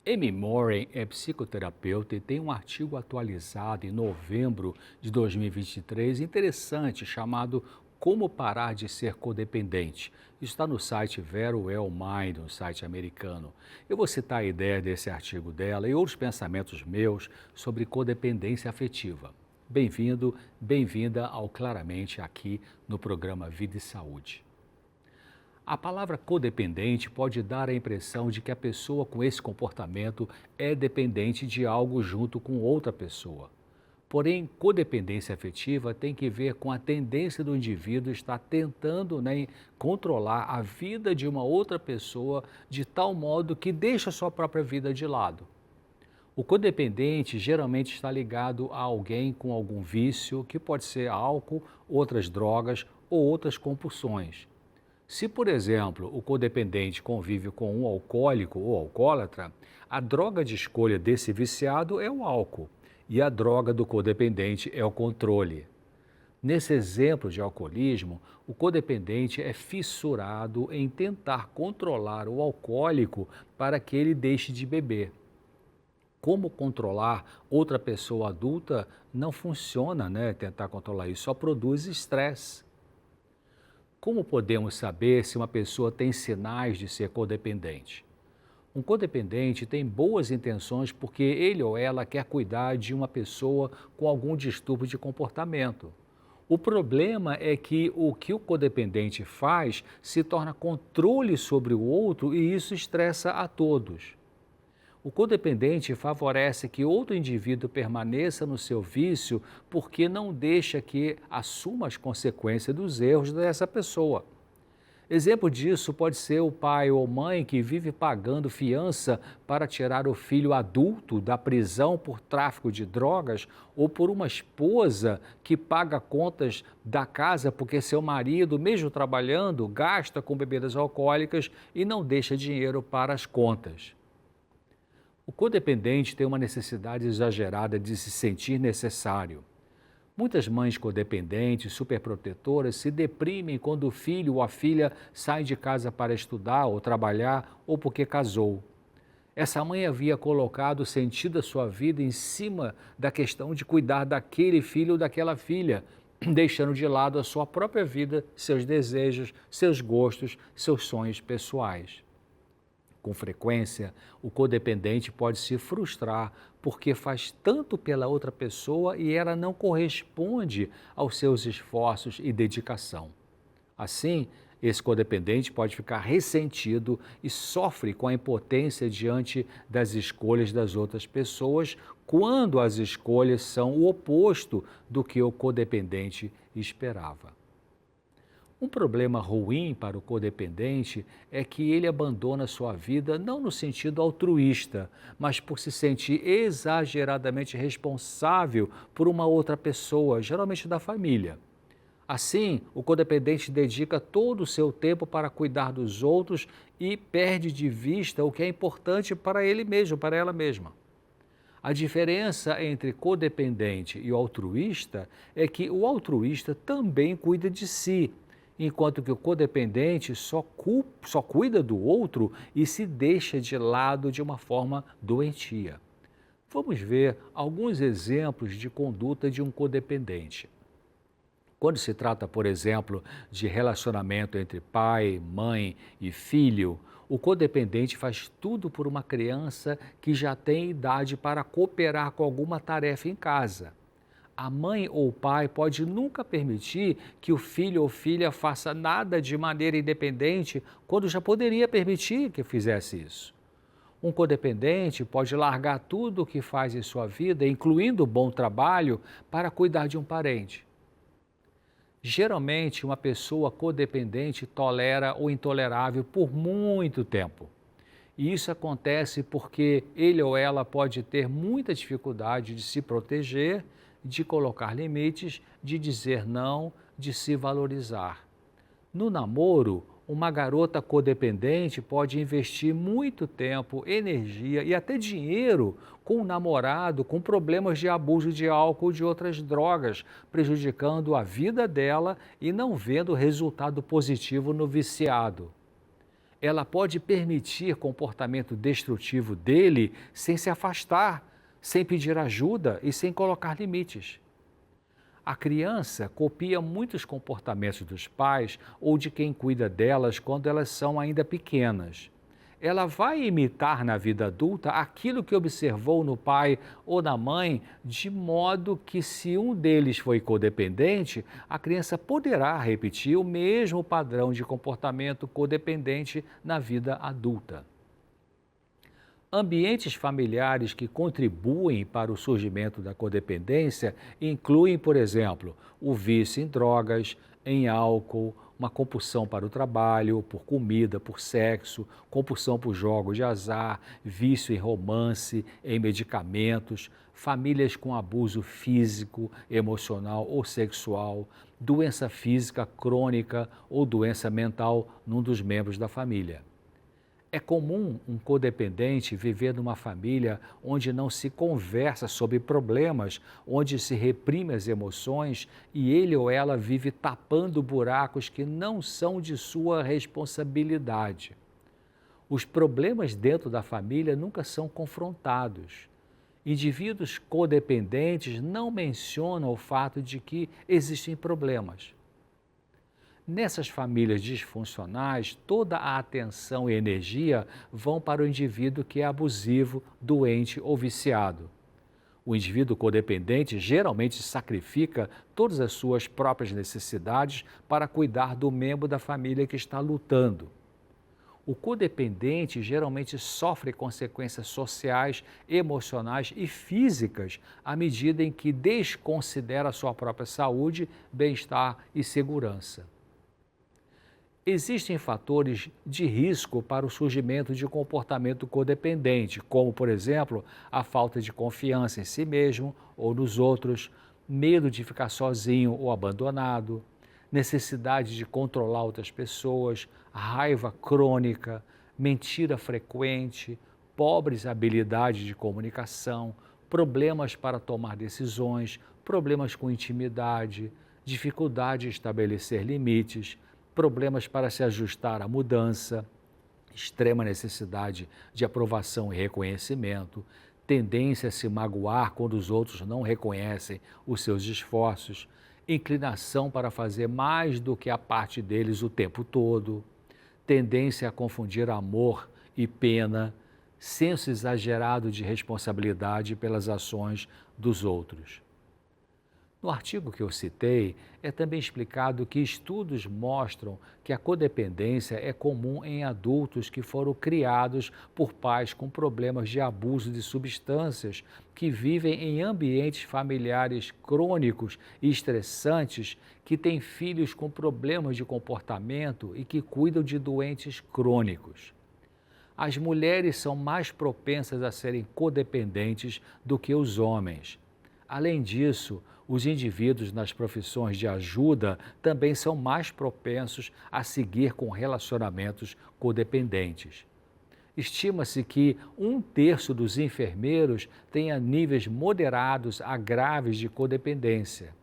Amy Morin é psicoterapeuta e tem um artigo atualizado em novembro de 2023 interessante chamado Como Parar de Ser Codependente. Está no site Very Well Mind, um site americano. Eu vou citar a ideia desse artigo dela e outros pensamentos meus sobre codependência afetiva. Bem-vindo, bem-vinda ao Claramente aqui no programa Vida e Saúde. A palavra codependente pode dar a impressão de que a pessoa com esse comportamento é dependente de algo junto com outra pessoa. Porém, codependência afetiva tem que ver com a tendência do indivíduo estar tentando, controlar a vida de uma outra pessoa de tal modo que deixa a sua própria vida de lado. O codependente geralmente está ligado a alguém com algum vício, que pode ser álcool, outras drogas ou outras compulsões. Se, por exemplo, o codependente convive com um alcoólico ou alcoólatra, a droga de escolha desse viciado é o álcool e a droga do codependente é o controle. Nesse exemplo de alcoolismo, o codependente é fissurado em tentar controlar o alcoólico para que ele deixe de beber. Como controlar outra pessoa adulta não funciona, Tentar controlar isso só produz estresse. Como podemos saber se uma pessoa tem sinais de ser codependente? Um codependente tem boas intenções porque ele ou ela quer cuidar de uma pessoa com algum distúrbio de comportamento. O problema é que o codependente faz se torna controle sobre o outro e isso estressa a todos. O codependente favorece que outro indivíduo permaneça no seu vício porque não deixa que assuma as consequências dos erros dessa pessoa. Exemplo disso pode ser o pai ou mãe que vive pagando fiança para tirar o filho adulto da prisão por tráfico de drogas ou por uma esposa que paga contas da casa porque seu marido, mesmo trabalhando, gasta com bebidas alcoólicas e não deixa dinheiro para as contas. O codependente tem uma necessidade exagerada de se sentir necessário. Muitas mães codependentes, superprotetoras, se deprimem quando o filho ou a filha sai de casa para estudar ou trabalhar ou porque casou. Essa mãe havia colocado o sentido da sua vida em cima da questão de cuidar daquele filho ou daquela filha, deixando de lado a sua própria vida, seus desejos, seus gostos, seus sonhos pessoais. Com frequência, o codependente pode se frustrar porque faz tanto pela outra pessoa e ela não corresponde aos seus esforços e dedicação. Assim, esse codependente pode ficar ressentido e sofre com a impotência diante das escolhas das outras pessoas, quando as escolhas são o oposto do que o codependente esperava. Um problema ruim para o codependente é que ele abandona sua vida não no sentido altruísta, mas por se sentir exageradamente responsável por uma outra pessoa, geralmente da família. Assim, o codependente dedica todo o seu tempo para cuidar dos outros e perde de vista o que é importante para ele mesmo, para ela mesma. A diferença entre codependente e altruísta é que o altruísta também cuida de si, enquanto que o codependente só cuida do outro e se deixa de lado de uma forma doentia. Vamos ver alguns exemplos de conduta de um codependente. Quando se trata, por exemplo, de relacionamento entre pai, mãe e filho, o codependente faz tudo por uma criança que já tem idade para cooperar com alguma tarefa em casa. A mãe ou o pai pode nunca permitir que o filho ou filha faça nada de maneira independente quando já poderia permitir que fizesse isso. Um codependente pode largar tudo o que faz em sua vida, incluindo o bom trabalho, para cuidar de um parente. Geralmente, uma pessoa codependente tolera o intolerável por muito tempo. E isso acontece porque ele ou ela pode ter muita dificuldade de se proteger, de colocar limites, de dizer não, de se valorizar. No namoro, uma garota codependente pode investir muito tempo, energia e até dinheiro com um namorado com problemas de abuso de álcool ou de outras drogas, prejudicando a vida dela e não vendo resultado positivo no viciado. ela pode permitir comportamento destrutivo dele sem se afastar, sem pedir ajuda e sem colocar limites. A criança copia muitos comportamentos dos pais ou de quem cuida delas quando elas são ainda pequenas. Ela vai imitar na vida adulta aquilo que observou no pai ou na mãe, de modo que, se um deles foi codependente, a criança poderá repetir o mesmo padrão de comportamento codependente na vida adulta. Ambientes familiares que contribuem para o surgimento da codependência incluem, por exemplo, o vício em drogas, em álcool, uma compulsão para o trabalho, por comida, por sexo, compulsão por jogos de azar, vício em romance, em medicamentos, famílias com abuso físico, emocional ou sexual, doença física crônica ou doença mental num dos membros da família. É comum um codependente viver numa família onde não se conversa sobre problemas, onde se reprime as emoções e ele ou ela vive tapando buracos que não são de sua responsabilidade. Os problemas dentro da família nunca são confrontados. Indivíduos codependentes não mencionam o fato de que existem problemas. Nessas famílias disfuncionais, toda a atenção e energia vão para o indivíduo que é abusivo, doente ou viciado. O indivíduo codependente geralmente sacrifica todas as suas próprias necessidades para cuidar do membro da família que está lutando. O codependente geralmente sofre consequências sociais, emocionais e físicas à medida em que desconsidera a sua própria saúde, bem-estar e segurança. Existem fatores de risco para o surgimento de comportamento codependente, como, por exemplo, a falta de confiança em si mesmo ou nos outros, medo de ficar sozinho ou abandonado, necessidade de controlar outras pessoas, raiva crônica, mentira frequente, pobres habilidades de comunicação, problemas para tomar decisões, problemas com intimidade, dificuldade de estabelecer limites, problemas para se ajustar à mudança, extrema necessidade de aprovação e reconhecimento, tendência a se magoar quando os outros não reconhecem os seus esforços, inclinação para fazer mais do que a parte deles o tempo todo, tendência a confundir amor e pena, senso exagerado de responsabilidade pelas ações dos outros. No artigo que eu citei, é também explicado que estudos mostram que a codependência é comum em adultos que foram criados por pais com problemas de abuso de substâncias, que vivem em ambientes familiares crônicos e estressantes, que têm filhos com problemas de comportamento e que cuidam de doentes crônicos. As mulheres são mais propensas a serem codependentes do que os homens. Além disso, os indivíduos nas profissões de ajuda também são mais propensos a seguir com relacionamentos codependentes. Estima-se que 1/3 dos enfermeiros tenha níveis moderados a graves de codependência.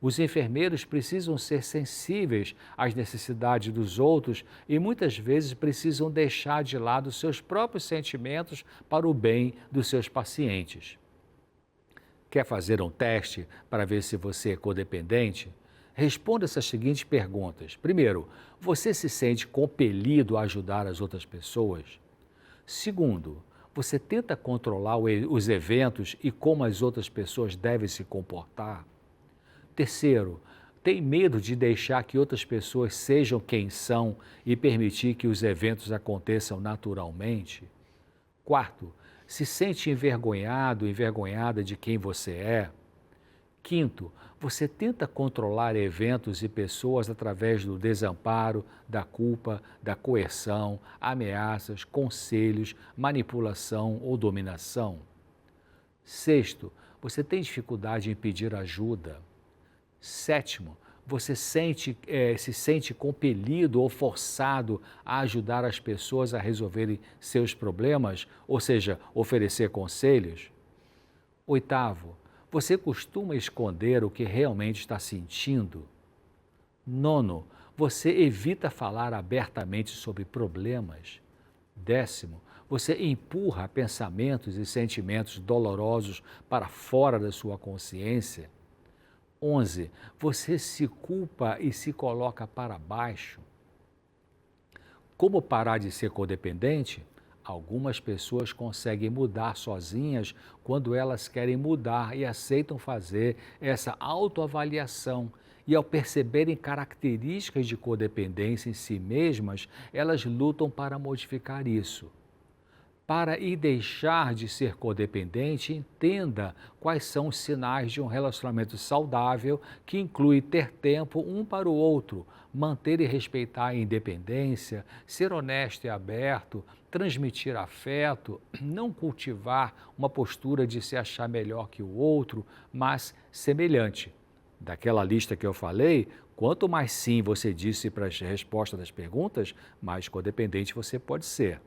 Os enfermeiros precisam ser sensíveis às necessidades dos outros e muitas vezes precisam deixar de lado seus próprios sentimentos para o bem dos seus pacientes. Quer fazer um teste para ver se você é codependente? Responda essas seguintes perguntas. Primeiro, você se sente compelido a ajudar as outras pessoas? Segundo, você tenta controlar os eventos e como as outras pessoas devem se comportar? Terceiro, tem medo de deixar que outras pessoas sejam quem são e permitir que os eventos aconteçam naturalmente? Quarto, se sente envergonhado, envergonhada de quem você é? Quinto, você tenta controlar eventos e pessoas através do desamparo, da culpa, da coerção, ameaças, conselhos, manipulação ou dominação? Sexto, você tem dificuldade em pedir ajuda? Sétimo, você se sente compelido ou forçado a ajudar as pessoas a resolverem seus problemas, ou seja, oferecer conselhos? Oitavo, você costuma esconder o que realmente está sentindo? Nono, você evita falar abertamente sobre problemas. 10º, você empurra pensamentos e sentimentos dolorosos para fora da sua consciência. 11, você se culpa e se coloca para baixo. Como parar de ser codependente? Algumas pessoas conseguem mudar sozinhas quando elas querem mudar e aceitam fazer essa autoavaliação. E ao perceberem características de codependência em si mesmas, elas lutam para modificar isso. Para e deixar de ser codependente, entenda quais são os sinais de um relacionamento saudável, que inclui ter tempo um para o outro, manter e respeitar a independência, ser honesto e aberto, transmitir afeto, não cultivar uma postura de se achar melhor que o outro, mas semelhante. Daquela lista que eu falei, quanto mais sim você disse para as respostas das perguntas, mais codependente você pode ser.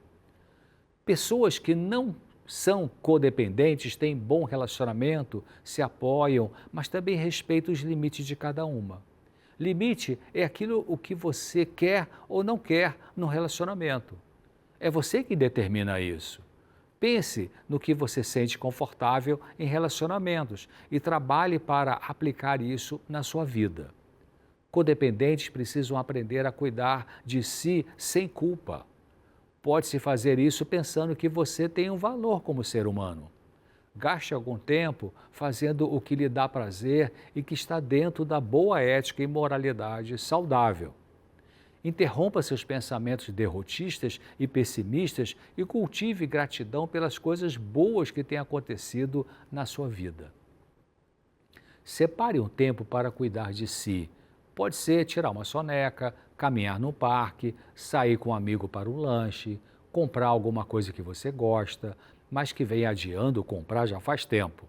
Pessoas que não são codependentes têm bom relacionamento, se apoiam, mas também respeitam os limites de cada uma. Limite é aquilo o que você quer ou não quer no relacionamento. É você que determina isso. Pense no que você sente confortável em relacionamentos e trabalhe para aplicar isso na sua vida. Codependentes precisam aprender a cuidar de si sem culpa. Pode-se fazer isso pensando que você tem um valor como ser humano. Gaste algum tempo fazendo o que lhe dá prazer e que está dentro da boa ética e moralidade saudável. Interrompa seus pensamentos derrotistas e pessimistas e cultive gratidão pelas coisas boas que têm acontecido na sua vida. Separe um tempo para cuidar de si. Pode ser tirar uma soneca, caminhar no parque, sair com um amigo para um lanche, comprar alguma coisa que você gosta, mas que vem adiando comprar já faz tempo.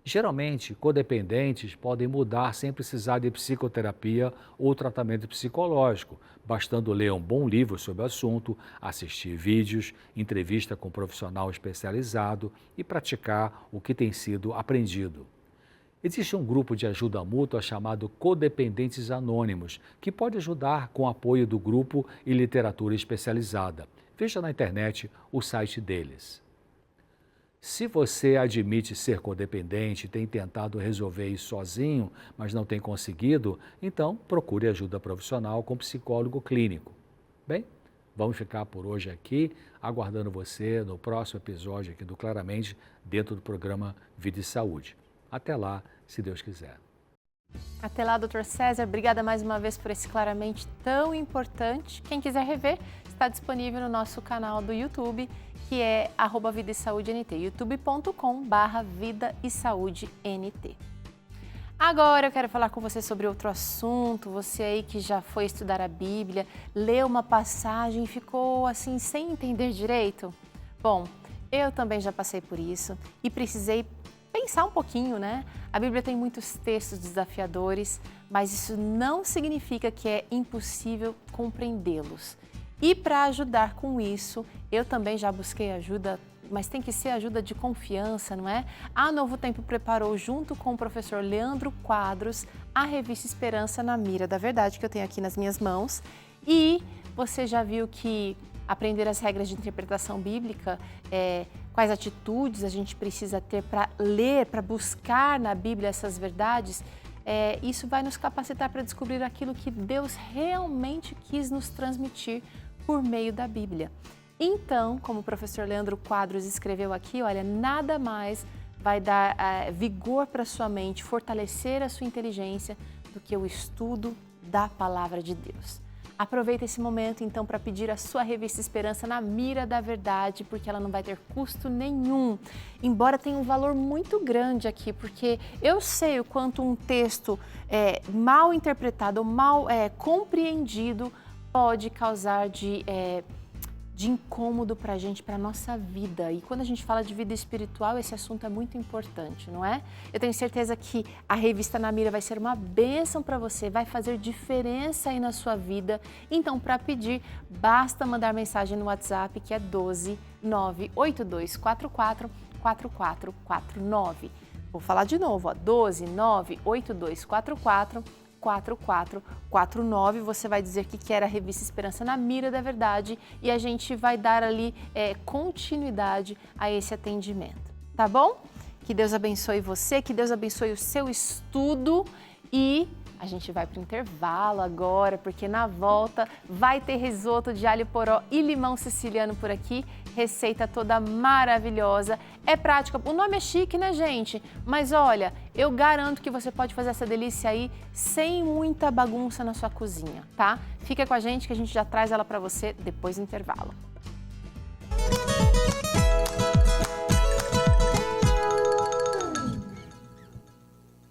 Geralmente, codependentes podem mudar sem precisar de psicoterapia ou tratamento psicológico, bastando ler um bom livro sobre o assunto, assistir vídeos, entrevista com um profissional especializado e praticar o que tem sido aprendido. Existe um grupo de ajuda mútua chamado Codependentes Anônimos, que pode ajudar com o apoio do grupo e literatura especializada. Veja na internet o site deles. Se você admite ser codependente e tem tentado resolver isso sozinho, mas não tem conseguido, então procure ajuda profissional com psicólogo clínico. Bem, vamos ficar por hoje aqui, aguardando você no próximo episódio aqui do Claramente, dentro do programa Vida e Saúde. Até lá, se Deus quiser. Até lá, Dr. César. Obrigada mais uma vez por esse Claramente tão importante. Quem quiser rever, está disponível no nosso canal do YouTube, que é @Vida e Saúde NT, youtube.com/Vida e Saúde NT. Agora eu quero falar com você sobre outro assunto. Você aí que já foi estudar a Bíblia, leu uma passagem e ficou assim sem entender direito? Bom, eu também já passei por isso e precisei pensar um pouquinho, né? A Bíblia tem muitos textos desafiadores, mas isso não significa que é impossível compreendê-los. E para ajudar com isso, eu também já busquei ajuda, mas tem que ser ajuda de confiança, não é? A Novo Tempo preparou, junto com o professor Leandro Quadros, a revista Esperança na Mira da Verdade, que eu tenho aqui nas minhas mãos. E você já viu que aprender as regras de interpretação bíblica, quais atitudes a gente precisa ter para ler, para buscar na Bíblia essas verdades, isso vai nos capacitar para descobrir aquilo que Deus realmente quis nos transmitir por meio da Bíblia. Então, como o professor Leandro Quadros escreveu aqui, olha, nada mais vai dar vigor para a sua mente, fortalecer a sua inteligência do que o estudo da Palavra de Deus. Aproveita esse momento, então, para pedir a sua revista Esperança na Mira da Verdade, porque ela não vai ter custo nenhum, embora tenha um valor muito grande aqui, porque eu sei o quanto um texto mal interpretado ou mal compreendido pode causar de incômodo para a gente, para a nossa vida. E quando a gente fala de vida espiritual, esse assunto é muito importante, não é? Eu tenho certeza que a revista Na Mira vai ser uma bênção para você, vai fazer diferença aí na sua vida. Então, para pedir, basta mandar mensagem no WhatsApp, que é 12 98244 4449. Vou falar de novo, ó, 12 98244 4449. Você vai dizer que quer a revista Esperança na Mira da Verdade e a gente vai dar ali continuidade a esse atendimento, tá bom? Que Deus abençoe você, que Deus abençoe o seu estudo e a gente vai para o intervalo agora, porque na volta vai ter risoto de alho poró e limão siciliano por aqui, receita toda maravilhosa, é prática, o nome é chique, né, gente? Mas olha, eu garanto que você pode fazer essa delícia aí sem muita bagunça na sua cozinha, tá? Fica com a gente que a gente já traz ela para você depois do intervalo.